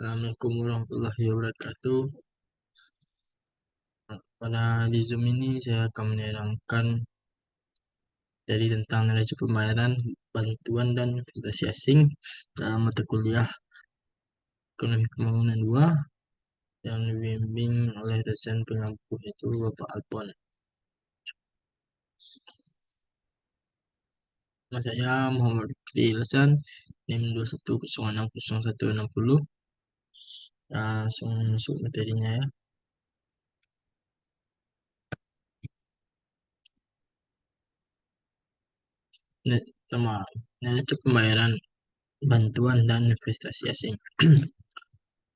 Assalamualaikum warahmatullahi wabarakatuh. Pada di Zoom ini saya akan menerangkan dari tentang neraca pembayaran, bantuan dan investasi asing dalam mata kuliah Ekonomi Pembangunan 2 yang dibimbing oleh dosen pengampu yaitu Bapak Alpon. Nama saya Muhammad Fikri Hasan, NIM 21060160. Langsung masuk materinya ya. Sama neraca pembayaran, bantuan dan investasi asing.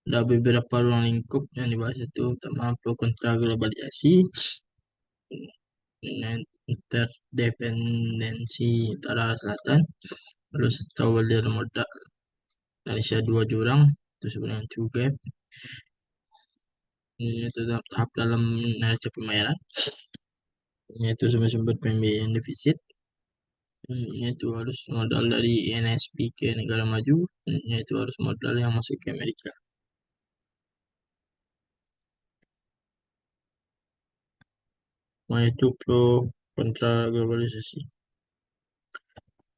Ada beberapa ruang lingkup yang dibahas, itu pertama pro kontra globalisasi, interdependensi utara selatan, lalu stabilir modal Malaysia dua jurang, itu sebenarnya two gap. Ini tahap dalam neraca pembayaran, yaitu sumber-sumber pembiayaan defisit, yaitu harus modal dari INSP ke negara maju, yaitu harus modal yang masuk ke Amerika. Yaitu pro kontra globalisasi.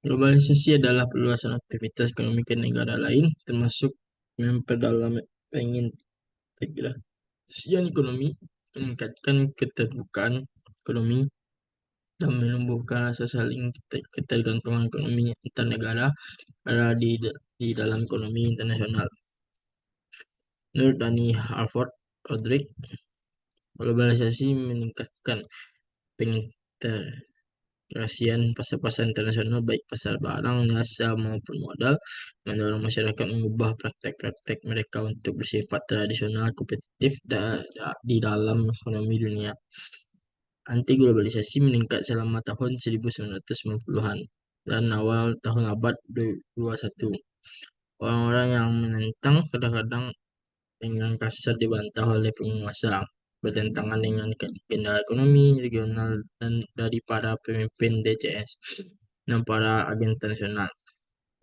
Globalisasi adalah perluasan aktivitas ekonomi ke negara lain, termasuk memperdalam pengintegrasian ekonomi, meningkatkan keterbukaan ekonomi, dan menumbuhkan rasa saling ketergantungan ekonomi antar negara ada di dalam ekonomi internasional. Menurut Dani Harvard Rodrik, globalisasi meningkatkan pengintegrasian pasar-pasar internasional, baik pasar barang, jasa, maupun modal, mendorong masyarakat mengubah praktek-praktek mereka untuk bersifat tradisional kompetitif di dalam ekonomi dunia. Anti globalisasi meningkat selama tahun 1990-an dan awal tahun abad 21. Orang-orang yang menentang kadang-kadang dengan kasar dibantah oleh penguasa, bertentangan dengan agenda ekonomi regional dan dari para pemimpin DCS dan para agen internasional.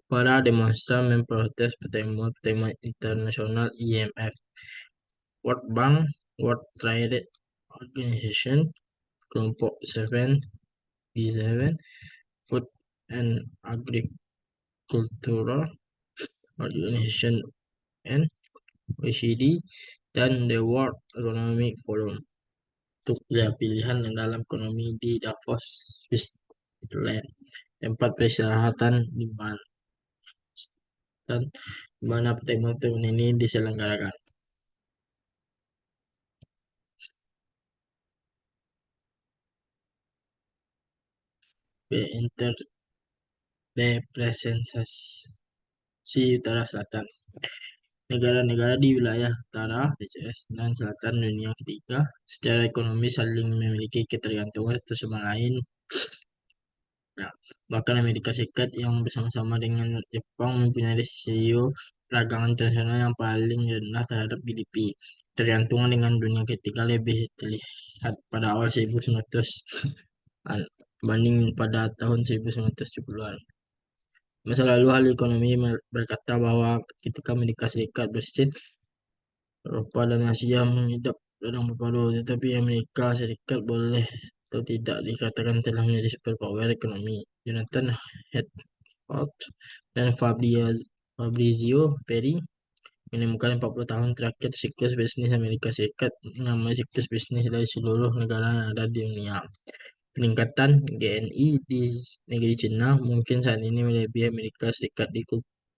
Para demonstran memprotes pertemuan internasional IMF, World Bank, World Trade Organization, kelompok 7, G7, Food and Agricultural Organization and OECD, dan The World Economic Forum untuk pilihan dalam ekonomi di Davos, Switzerland, tempat peristirahatan di mana pertemuan ini diselenggarakan. Interdependensi utara selatan. Negara-negara di wilayah utara, DCS, dan selatan dunia ketiga secara ekonomi saling memiliki ketergantungan satu sama lain. Nah, bahkan Amerika Serikat yang bersama-sama dengan Jepang mempunyai rasio perdagangan internasional yang paling rendah terhadap GDP. Tergantungan dengan dunia ketiga lebih terlihat pada awal 1900-an banding pada tahun 1970-an. Masa lalu ahli ekonomi berkata bahwa ketika Amerika Serikat bersih, Eropa dan Asia mengidap dalam berpadu, tetapi Amerika Serikat boleh atau tidak dikatakan telah menjadi superpower ekonomi. Jonathan Hedford dan Fabrizio Perry menemukan 40 tahun terakhir siklus bisnis Amerika Serikat, namanya siklus bisnis dari seluruh negara yang ada di dunia. Peningkatan GNI di negeri Cina mungkin saat ini melebihi Amerika Serikat di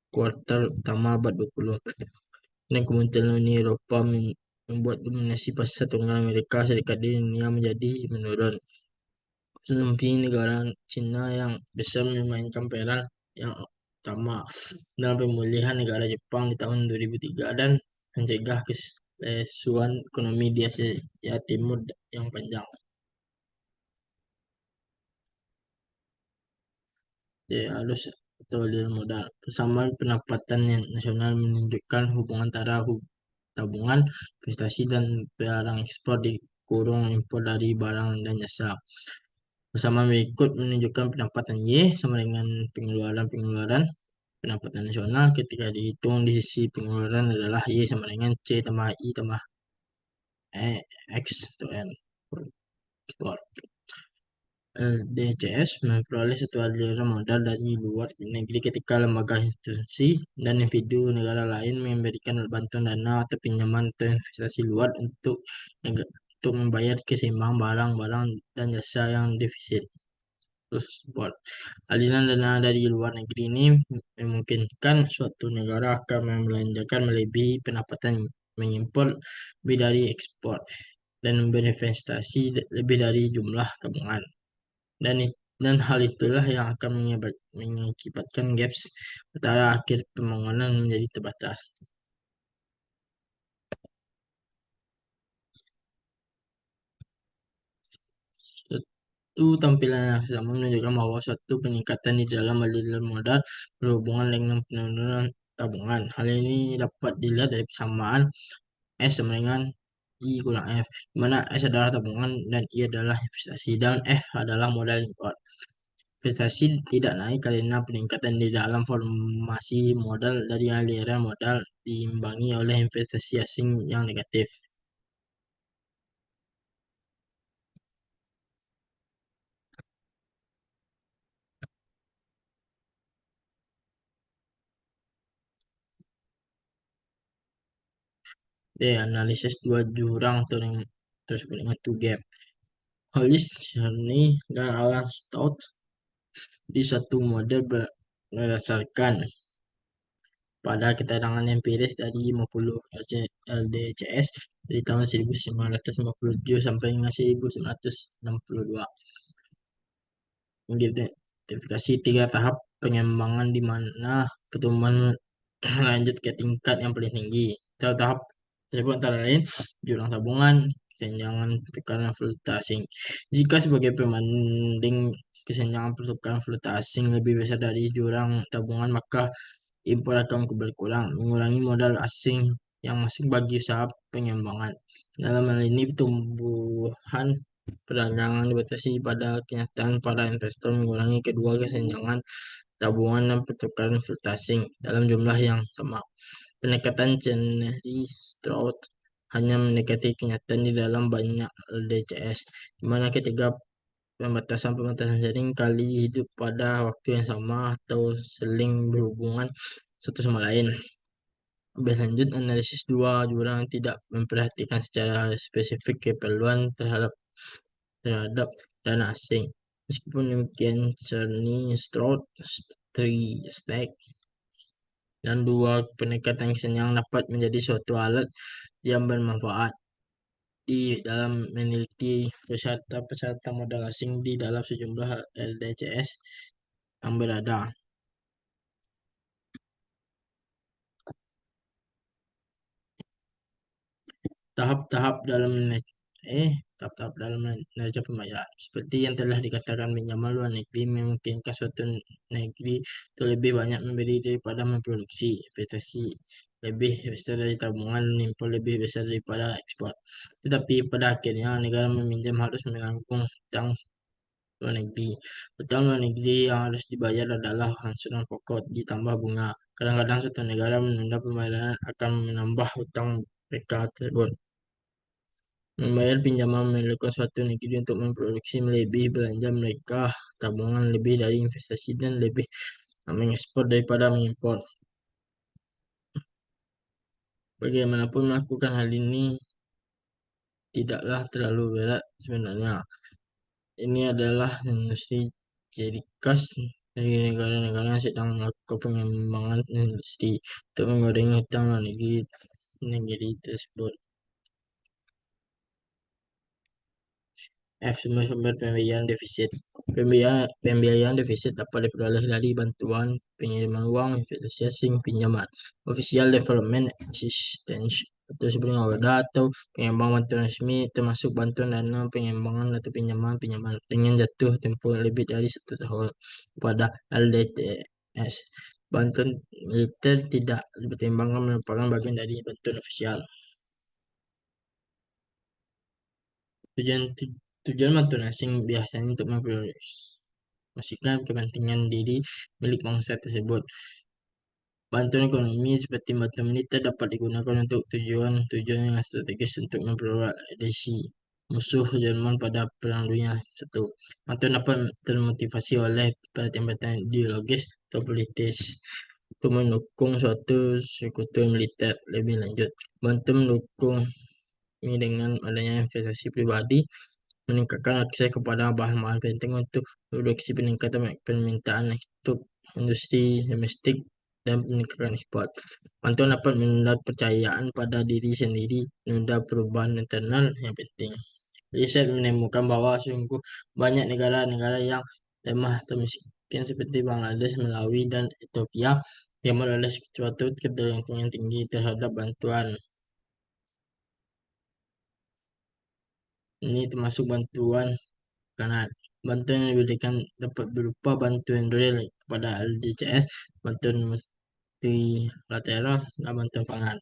kuartal utama abad 20. Dan kemunculan Uni Eropa membuat dominasi pasar tunggal Amerika Serikat di dunia menjadi menurun. Lebih negara Cina yang besar memainkan peran yang utama dalam pemulihan negara Jepang di tahun 2003 dan mencegah kelesuan ekonomi di Asia Timur yang panjang. Harus atau modal. Persamaan pendapatan nasional menunjukkan hubungan antara tabungan, investasi, dan barang ekspor dikurung impor dari barang dan jasa. Persamaan berikut menunjukkan pendapatan Y sama dengan pengeluaran pendapatan nasional ketika dihitung di sisi pengeluaran adalah Y sama dengan C tambah I tambah X atau M. LDCS memperoleh satu aliran modal dari luar negeri ketika lembaga institusi dan individu negara lain memberikan bantuan dana atau pinjaman atau investasi luar untuk membayar keseimbangan barang-barang dan jasa yang defisit. Terus buat aliran dana dari luar negeri ini memungkinkan suatu negara akan membelanjakan melebihi pendapatan mengimpor lebih dari ekspor dan berinvestasi lebih dari jumlah tabungan. Dan hal itulah yang akan mengakibatkan gaps antara akhir pembangunan menjadi terbatas. Suatu tampilan yang sama menunjukkan bahwa suatu peningkatan di dalam aliran modal berhubungan dengan penurunan tabungan. Hal ini dapat dilihat dari persamaan S sama dengan I kurang F, di mana S adalah tabungan dan I adalah investasi, dan F adalah modal import. Investasi tidak naik karena peningkatan di dalam formasi modal dari aliran modal diimbangi oleh investasi asing yang negatif. D. Analisis dua jurang atau yang tersebut dengan two gap. Hollis, Charney, dan Alan Stout di satu model berdasarkan pada keterangan empiris dari 50 LDCS dari tahun 1957 sampai dengan 1962. Mengidentifikasi tiga tahap pengembangan di mana pertumbuhan lanjut ke tingkat yang paling tinggi. Tahap tersebut antara lain jurang tabungan, kesenjangan pertukaran valuta asing. Jika sebagai pembanding kesenjangan pertukaran valuta asing lebih besar dari jurang tabungan, maka impor akan berkurang, mengurangi modal asing yang masuk bagi usaha pengembangan. Dalam hal ini, pertumbuhan perdagangan dibatasi pada kenyataan para investor mengurangi kedua kesenjangan tabungan dan pertukaran valuta asing dalam jumlah yang sama. Pendekatan Chenery Stroud hanya mendekati kenyataan di dalam banyak LDCS, di mana ketiga pembatasan sering kali hidup pada waktu yang sama atau saling berhubungan satu sama lain. Lebih lanjut, analisis dua jurang tidak memperhatikan secara spesifik keperluan terhadap dana asing. Meskipun demikian, Cerny, Stroud, Stack, dan dua pendekatan kesenjangan dapat menjadi suatu alat yang bermanfaat di dalam meneliti peserta-peserta modal asing di dalam sejumlah LDCS yang berada. Tahap-tahap dalam tahap-tahap dalam neraca pembayaran. Seperti yang telah dikatakan, pinjaman luar negeri memungkinkan suatu negeri itu lebih banyak memberi daripada memproduksi. Investasi lebih besar dari tabungan, impor lebih besar daripada ekspor. Tetapi pada akhirnya negara meminjam harus menanggung hutang luar negeri. Hutang luar negeri yang harus dibayar adalah angsuran pokok ditambah bunga. Kadang-kadang suatu negara menunda pembayaran akan menambah hutang mereka tersebut. Membayar pinjaman memerlukan suatu negeri untuk memproduksi melebihi belanja mereka, tabungan lebih dari investasi, dan lebih mengekspor daripada mengimpor. Bagaimanapun melakukan hal ini tidaklah terlalu berat sebenarnya. Ini adalah industri ciri khas dari negara-negara yang sedang melakukan pengembangan industri untuk mengurangi hutang luar negeri tersebut. F. Sumber-sumber pembiayaan defisit. Pembiayaan defisit dapat diperoleh dari bantuan pengiriman uang, investasi asing, pinjaman, official development assistance, atau sebelumnya WADA, atau pengembangan bantuan resmi, termasuk bantuan dana pengembangan atau pinjaman dengan jatuh tempo lebih dari 1 tahun pada LDTS. Bantuan militer tidak dipertimbangkan merupakan bagian dari bantuan ofisial. Tujuan tujuan bantuan asing biasanya untuk mempromosikan kepentingan diri milik bangsa tersebut. Bantuan ekonomi seperti bantuan militer dapat digunakan untuk tujuan-tujuan yang strategis untuk memprovokasi musuh Jerman pada Perang Dunia I. Bantuan dapat termotivasi oleh pertimbangan ideologis atau politis untuk mendukung suatu sekutu militer lebih lanjut. Bantuan mendukung ini dengan adanya investasi pribadi, meningkatkan akses kepada bahan-bahan penting untuk produksi, peningkatan permintaan untuk industri domestik, dan peningkatan ekspor. Bantuan dapat menunda kepercayaan pada diri sendiri, menunda perubahan internal yang penting. Riset menemukan bahwa sungguh banyak negara-negara yang lemah atau miskin seperti Bangladesh, Malawi, dan Ethiopia yang memperoleh suatu ketergantungan tinggi terhadap bantuan. Ini termasuk bantuan karena bantuan yang diberikan dapat berupa bantuan real kepada LDCS, bantuan multilateral, dan bantuan pangan.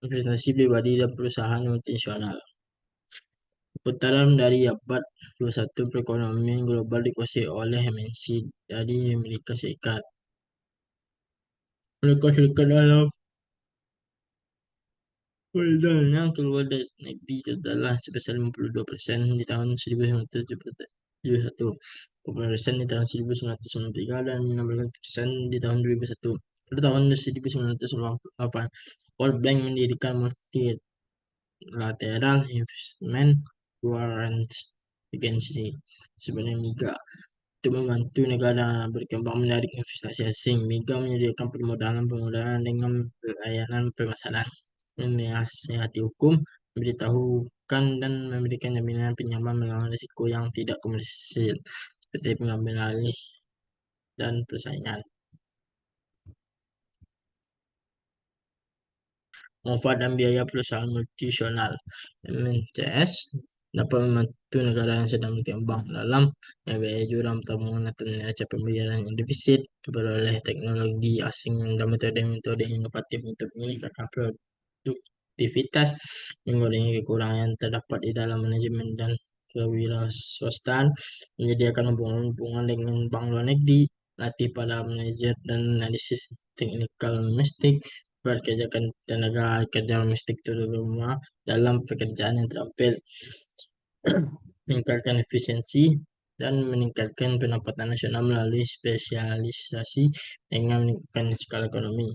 Investasi pribadi dan perusahaan multinasional. Putaran dari abad 21 perekonomian global dikuasai oleh MNC dari Amerika Serikat. Amerika Serikat dalam modalnya keluar dari negeri adalah sebesar 52% di tahun 1971, 10% di tahun 1993, dan 16% di tahun 2001. Pada tahun 1998, World Bank mendirikan Multilateral Investment Guarantee Agency sebenarnya MIGA untuk membantu negara berkembang menarik investasi asing. MIGA menyediakan permodalan dengan layanan pemasaran, menasihati hukum, memberitahukan dan memberikan jaminan pinjaman melawan risiko yang tidak komersil seperti pengambilan alih dan persaingan. Manfaat dan biaya perusahaan multinasional MNCS dapat membantu negara yang sedang berkembang dalam biaya jurang tabungan atau neraca pembayaran yang defisit, beroleh teknologi asing dan metode-metode inovatif untuk meningkatkan produktivitas, mengurangi kekurangan yang terdapat di dalam manajemen dan kewirausahaan, menyediakan hubungan-hubungan dengan bank luar negeri, latih para manajer dan analisis teknikal domestik, pekerjakan tenaga kerja domestik terutama dalam pekerjaan yang terampil, meningkatkan efisiensi, dan meningkatkan pendapatan nasional melalui spesialisasi dengan meningkatkan skala ekonomi.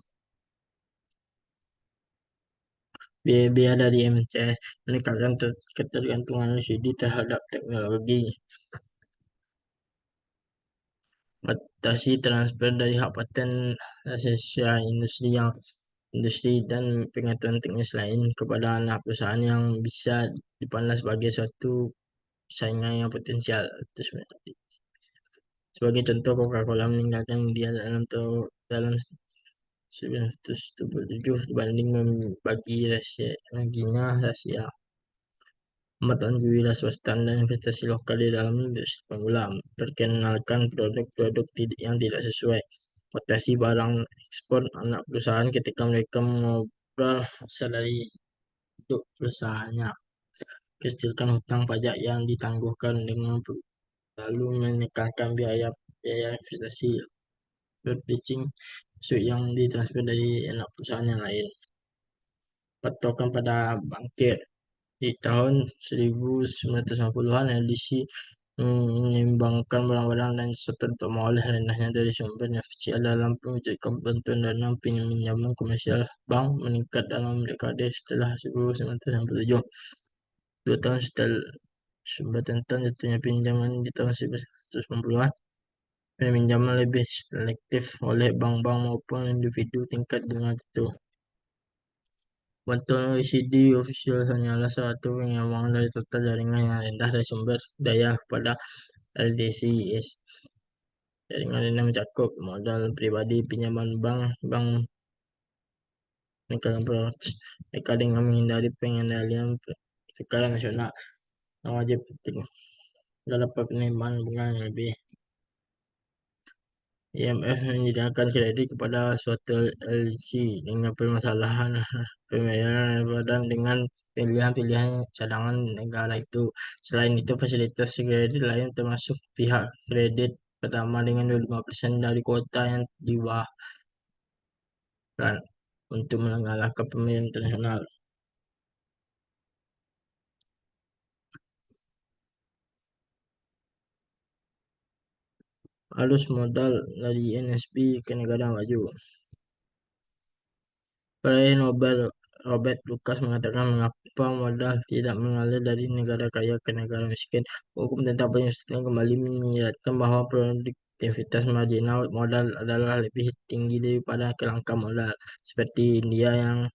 Biaya dari MCS meningkatkan ketergantungan LCD terhadap teknologi, batasi transfer dari hak paten rahasia industri dan pengetahuan teknis lain kepada anak perusahaan yang bisa dipandang sebagai suatu saingan yang potensial. Sebagai contoh, Coca-Cola meninggalkan dia dalam 1977 dibanding membagi rahasia pemantauan swasta dan investasi lokal di dalam industri pemula, perkenalkan produk-produk yang tidak sesuai, batasi barang ekspor anak perusahaan ketika mereka mengobrol dari produk perusahaannya, kecilkan hutang pajak yang ditangguhkan dengan lalu menekankan biaya biaya investasi berpitching isu yang ditransfer dari anak perusahaan yang lain. Patokan pada bangkit di tahun 1990-an, LDC menyeimbangkan barang-barang dan jasa untuk mengoleh rendahnya dari sumber ofisial dalam mewujudkan bantuan dana pinjaman komersial bank meningkat dalam dekade setelah 1997. 2 tahun setelah sumber tentang jatuhnya pinjaman di tahun 1990-an, pinjaman lebih selektif oleh bank-bank maupun individu tingkat bunga jatuh. Bantuan OECD official hanyalah satu pengembangan dari total jaringan yang rendah dari sumber daya kepada LDCs. Jaringan ini mencakup modal pribadi, pinjaman bank, bank peningkatan approach, mereka dengan menghindari pengendalian skala nasional yang wajib penting. Dapat penerimaan bunga yang lebih IMF menyediakan kredit kepada suatu LC dengan permasalahan pembayaran badan dengan pilihan-pilihan cadangan negara itu. Selain itu, fasilitas kredit lain termasuk pihak kredit pertama dengan 25% dari kuota yang diwakilkan untuk mengalahkan pemain internasional. Arus modal dari NSB ke negara maju. Peraih Nobel Robert Lucas mengatakan mengapa modal tidak mengalir dari negara kaya ke negara miskin. Hukum tentang penyesuaian kembali mengingatkan bahwa produktivitas marginal modal adalah lebih tinggi daripada kelangkaan modal, seperti India yang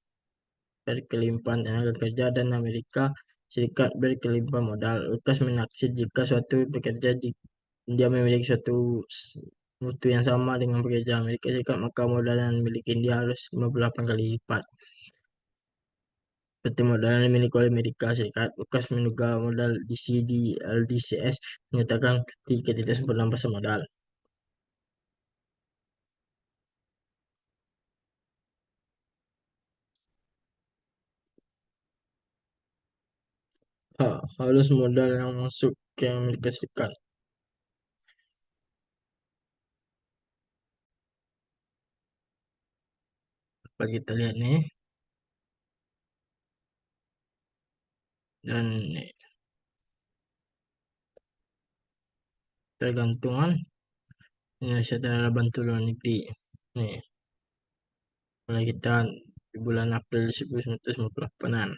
berkelimpahan tenaga kerja dan Amerika Serikat berkelimpahan modal. Lucas menaksir jika suatu pekerja dia memiliki suatu mutu yang sama dengan pekerja Amerika Serikat, maka modal yang dimiliki dia harus 58 kali lipat. Seperti modal yang dimiliki oleh Amerika Serikat, Lucas menduga modal DC di LDCS menyatakan tidak sempurna pasar modal. Harus modal yang masuk ke Amerika Serikat. Apa kita lihat nih, dan tergantungan Indonesia terhadap bantuan luar negeri. Nih, mulai kita di bulan April 1998.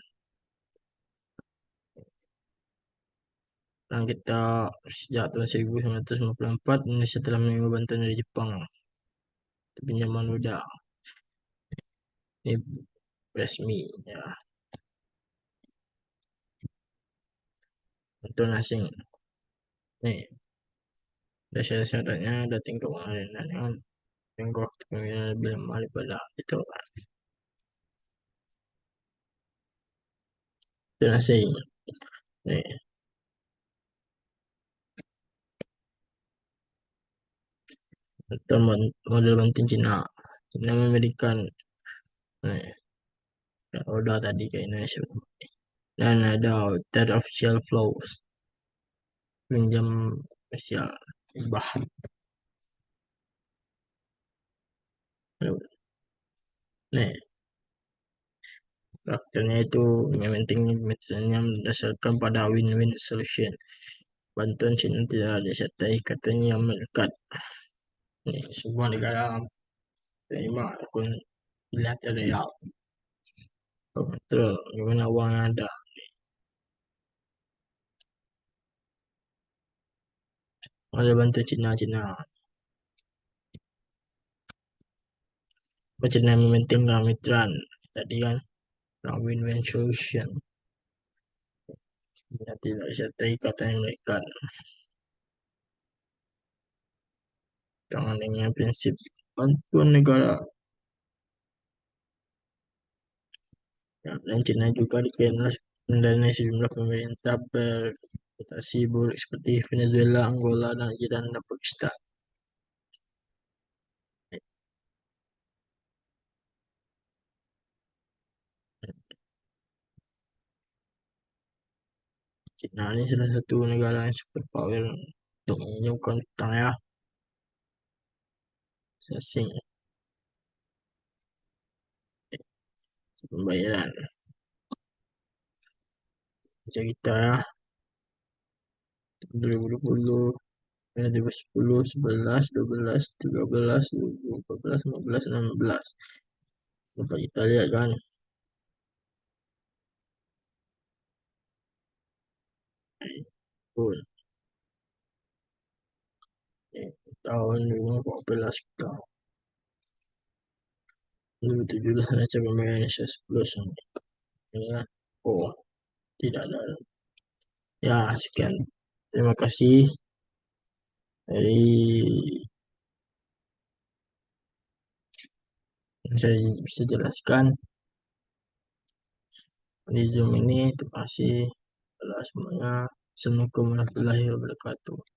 Dan kita sejak tahun 1994 Indonesia telah menerima bantuan dari Jepang. Pinjaman muda ini resmi ya. Bantuan asing. Nih, ada syarat-syaratnya, ada tingkat pengeluaran dengan tingkat kepemimpinan lebih lemah daripada itu. Bantuan asing. Nih, model bantuan Cina. Cina memberikan nih, udah tadi ke Indonesia. Dan ada third official flows. Pinjam spesial. Bah. Nih, faktornya itu yang penting misalnya berdasarkan pada win-win solution. Bantuan Cina tidak disertai katanya yang melekat. Nih, sebuah negara terima akun bilateral. Betul, gimana uang yang ada. Ada bantu Cina. Cina mementingkan mitra. Tadi kan win-win solution. Ya, tidak disertai katanya mereka. Tangan dengan prinsip bantuan negara. Ya, dan Cina juga dikenal mendanai sejumlah pemerintah berputasi buruk seperti Venezuela, Angola, dan Iran dan Pakistan. Cina ini salah satu negara yang super power untuk meminjamkan utang ya, asing pembayaran. Baca kita ya, 2020, 2010, 11, 12, 13, 14, 15, 16. Dapat kita lihat kan, pun tahun 2014 kita 2017 neraca pembayaran Indonesia 10 ini ya. Oh, tidak ada. Ya, sekian. Terima kasih dari yang saya bisa jelaskan di Zoom ini. Terima kasih kepada semuanya. Assalamualaikum warahmatullahi wabarakatuh.